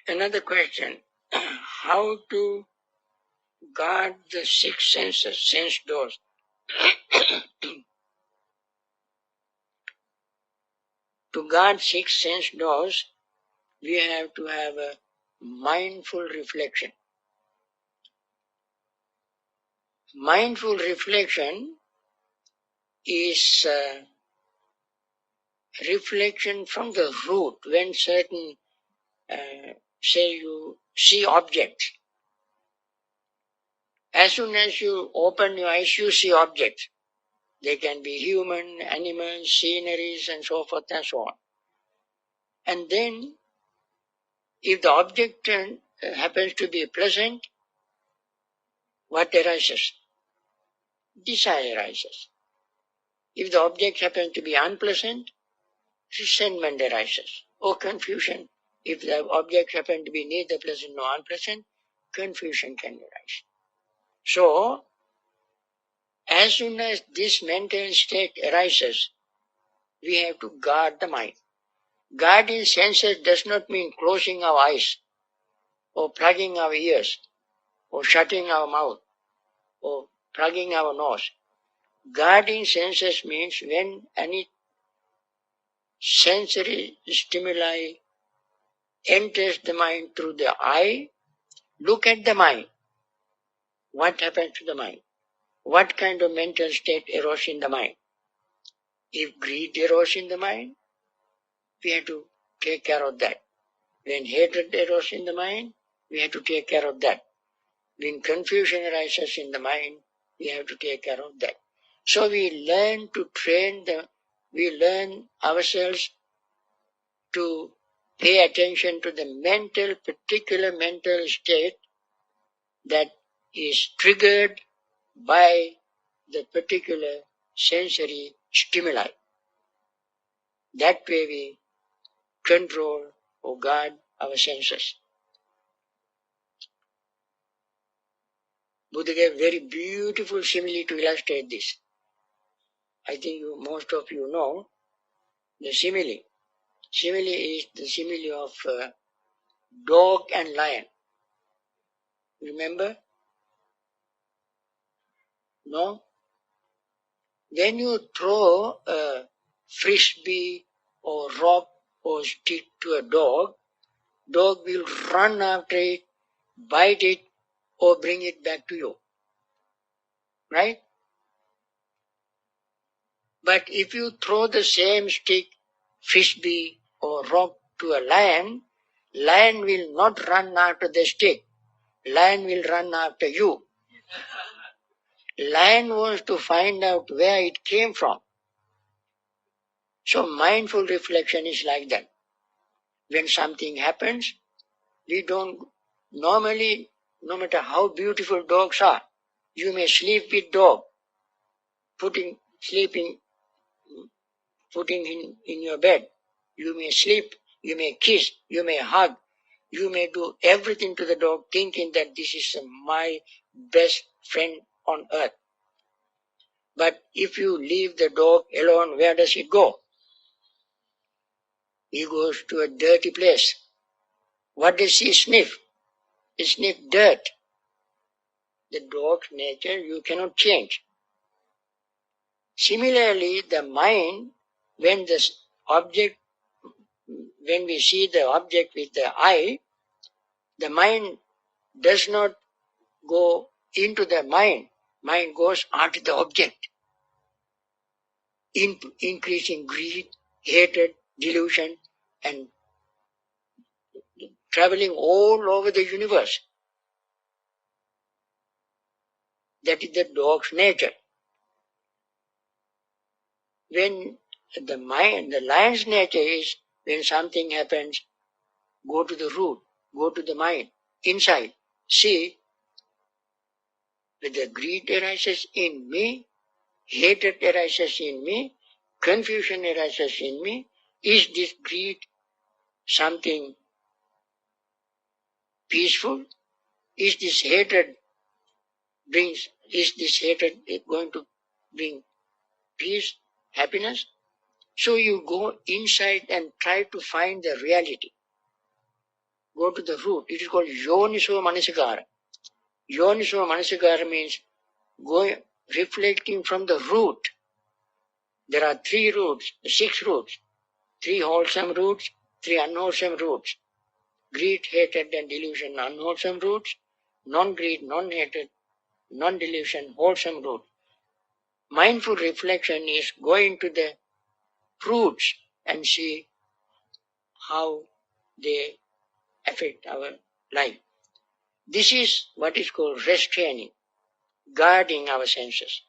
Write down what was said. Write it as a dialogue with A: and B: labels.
A: Another question, how to guard the six senses, sense doors? To guard six sense doors, we have to have a mindful reflection. Mindful reflection is reflection from the root. When certain, say you see objects, as soon as you open your eyes, you see objects. They can be human, animals, sceneries, and so forth and so on. And then, if the object happens to be pleasant, what arises? Desire arises. If the object happens to be unpleasant, resentment arises, or confusion. If the object happens to be neither pleasant nor unpleasant, confusion can arise. So, as soon as this mental state arises, we have to guard the mind. Guarding senses does not mean closing our eyes, or plugging our ears, or shutting our mouth, or plugging our nose. Guarding senses means when any sensory stimuli enters the mind through the eye, look at the mind. What happens to the mind? What kind of mental state arose in the mind? If greed arose in the mind, we have to take care of that. When hatred arose in the mind, we have to take care of that. When confusion arises in the mind, we have to take care of that. So we learn ourselves to pay attention to the particular mental state that is triggered by the particular sensory stimuli. That way we control or guard our senses. Buddha gave very beautiful simile to illustrate this. I think most of you know the simile. Simile is the simile of dog and lion. Remember? No? When you throw a frisbee or rock or stick to a dog will run after it, bite it, or bring it back to you. Right? But if you throw the same stick, frisbee, or rock to a lion will not run after the stick. Lion will run after you. Lion wants to find out where it came from. So mindful reflection is like that. When something happens, we don't normally, no matter how beautiful dogs are, you may sleep with dog, putting in your bed. You may sleep, you may kiss, you may hug, you may do everything to the dog thinking that this is my best friend on earth. But if you leave the dog alone, where does it go? It goes to a dirty place. What does he sniff? He sniffs dirt. The dog's nature you cannot change. Similarly, the mind, when we see the object with the eye, the mind does not go into the mind. Mind goes onto the object, increasing greed, hatred, delusion, and traveling all over the universe. That is the dog's nature. When the lion's nature is, when something happens, go to the root, go to the mind, inside, see whether greed arises in me, hatred arises in me, confusion arises in me. Is this greed something peaceful? Is this hatred going to bring peace, happiness? So you go inside and try to find the reality. go to the root. It is called Yoniso Manasikara. Yoniso Manasikara means going, reflecting from the root. There are 3 roots, 6 roots, 3 wholesome roots, 3 unwholesome roots. Greed, hatred and delusion, unwholesome roots. Non-greed, non-hatred, non-delusion, wholesome root. Mindful reflection is going to the roots and see how they affect our life. This is what is called restraining, guarding our senses.